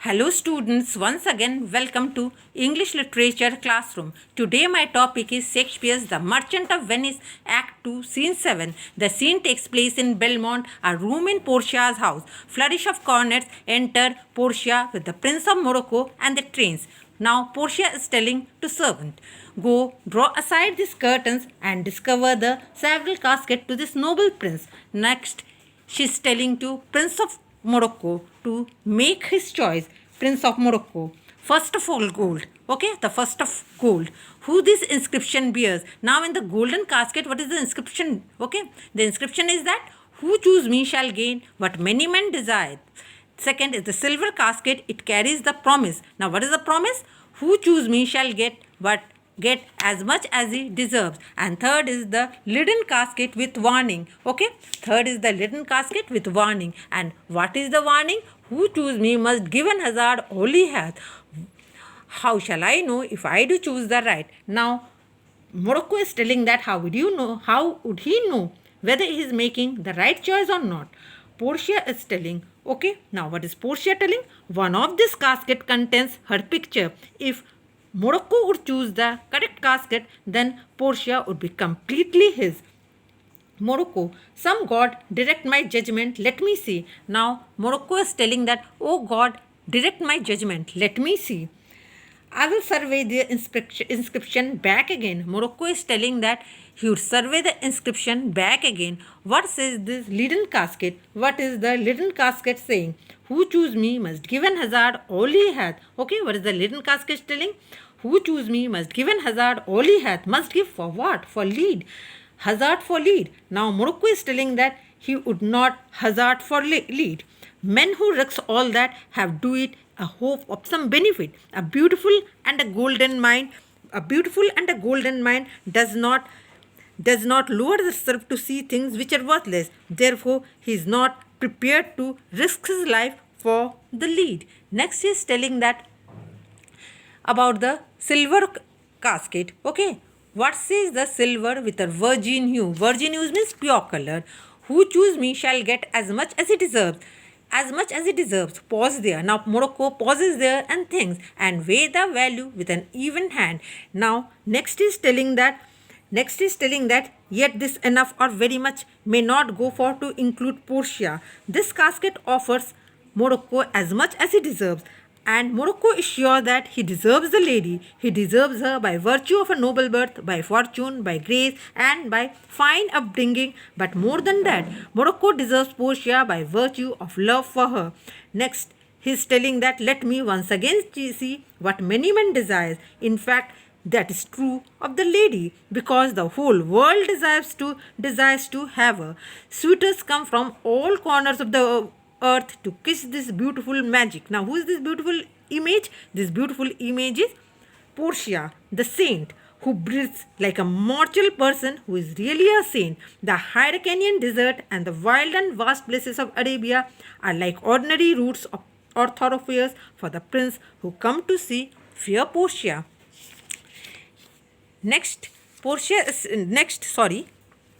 Hello students, once again welcome to English Literature Classroom. Today my topic is Shakespeare's The Merchant of Venice, Act 2, Scene 7. The scene takes place in Belmont, a room in Portia's house. Flourish of cornets, enter Portia with the Prince of Morocco and the trains. Now Portia is telling to servant, go draw aside these curtains and discover the several casket to this noble prince. Next, she is telling to Prince of Morocco to make his choice. Prince of Morocco. First of all, gold. Okay, the first of gold. Who this inscription bears? Now, in the golden casket, what is the inscription? Okay, the inscription is that who choose me shall gain what many men desire. Second is the silver casket, it carries the promise. Now, what is the promise? Who choose me shall get as much as he deserves. And third is the leaden casket with warning. Okay, third is the leaden casket with warning. And what is the warning? Who choose me must give an hazard all he hath. How shall I know if I do choose the right? Now Morocco is telling that how would you know? How would he know whether he is making the right choice or not? Portia is telling, okay, now what is Portia telling? One of this casket contains her picture. If Morocco would choose the correct casket, then Portia would be completely his. Morocco, some God, direct my judgment, let me see. Now, Morocco is telling that, oh God, direct my judgment, let me see. I will survey the inscription back again. Morocco is telling that he would survey the inscription back again. What says this leaden casket? What is the leaden casket saying? Who choose me must give an hazard all he hath. Okay, what is the leaden casket telling? Who choose me must give an hazard all he hath. Must give for what? For lead. Hazard for lead. Now Morocco is telling that he would not hazard for lead. Men who risk all that have do it a hope of some benefit. A beautiful and a golden mind does not lower the self to see things which are worthless. Therefore, he is not prepared to risk his life for the lead. Next, he is telling that about the silver casket. Okay, what says the silver with a virgin hue? Virgin hue means pure color. Who choose me shall get as much as he deserves. As much as he deserves. Pause there. Now Morocco pauses there and thinks and weigh the value with an even hand. Now next is telling that yet this enough or very much may not go for to include Portia. This casket offers Morocco as much as he deserves. And Morocco is sure that he deserves the lady. He deserves her by virtue of a noble birth, by fortune, by grace, and by fine upbringing. But more than that, Morocco deserves Portia by virtue of love for her. Next, he is telling that let me once again see what many men desire. In fact, that is true of the lady, because the whole world desires to have her. Suitors come from all corners of the earth to kiss this beautiful magic. Now, who is this beautiful image? This beautiful image is Portia, the saint, who breathes like a mortal person who is really a saint. The Hyrcanian desert and the wild and vast places of Arabia are like ordinary routes or thoroughfares for the prince who come to see fair Portia.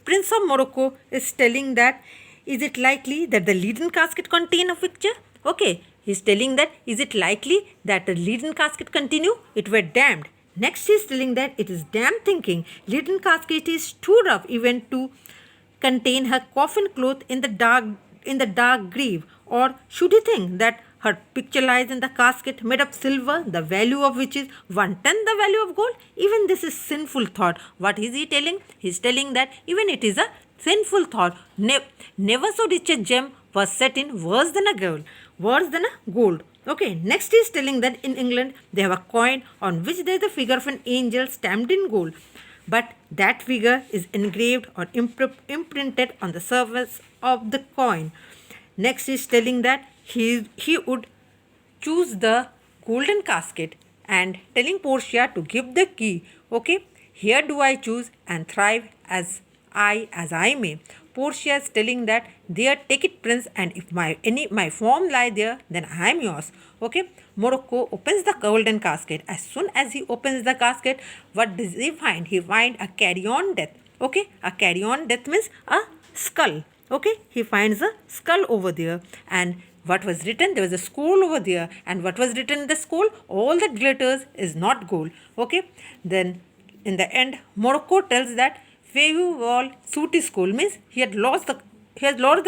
Prince of Morocco is telling that is it likely that the leaden casket contain a picture? Okay, he's telling that is it likely that the leaden casket continue? It were damned. Next he's telling that it is damn thinking. Leaden casket is too rough even to contain her coffin cloth in the dark grave. Or should he think that her picture lies in the casket made of silver, the value of which is 1/10 the value of gold? Even this is sinful thought. What is he telling? He is telling that even it is a sinful thought. Never so rich a gem was set in worse than a gold. Okay, next he is telling that in England they have a coin on which there is the figure of an angel stamped in gold. But that figure is engraved or imprinted on the surface of the coin. Next he is telling that he would choose the golden casket and telling Portia to give the key. Okay, here do I choose and thrive as I may. Portia is telling that there take it prince, and if my form lie there, then I am yours. Okay, Morocco opens the golden casket. As soon as he opens the casket, what does he find? He find a carry-on death. Okay, a carry-on death means a skull. Okay, he finds a skull over there, and what was written? There was a skull over there. And what was written in the skull? All that glitters is not gold. Okay. Then in the end, Morocco tells that Fayou Suti school means he has lost the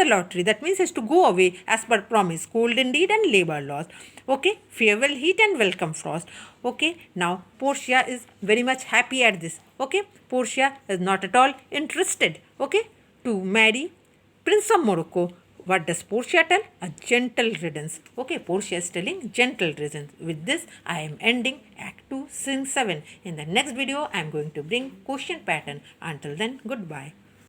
lottery. That means he has to go away as per promise. Cold indeed and labor lost. Okay. Farewell heat and welcome frost. Okay. Now Portia is very much happy at this. Okay. Portia is not at all interested. Okay. To marry Prince of Morocco. What does Portia tell? A gentle riddance. Okay, Portia is telling gentle riddance. With this, I am ending Act 2, Scene 7. In the next video, I am going to bring question pattern. Until then, goodbye.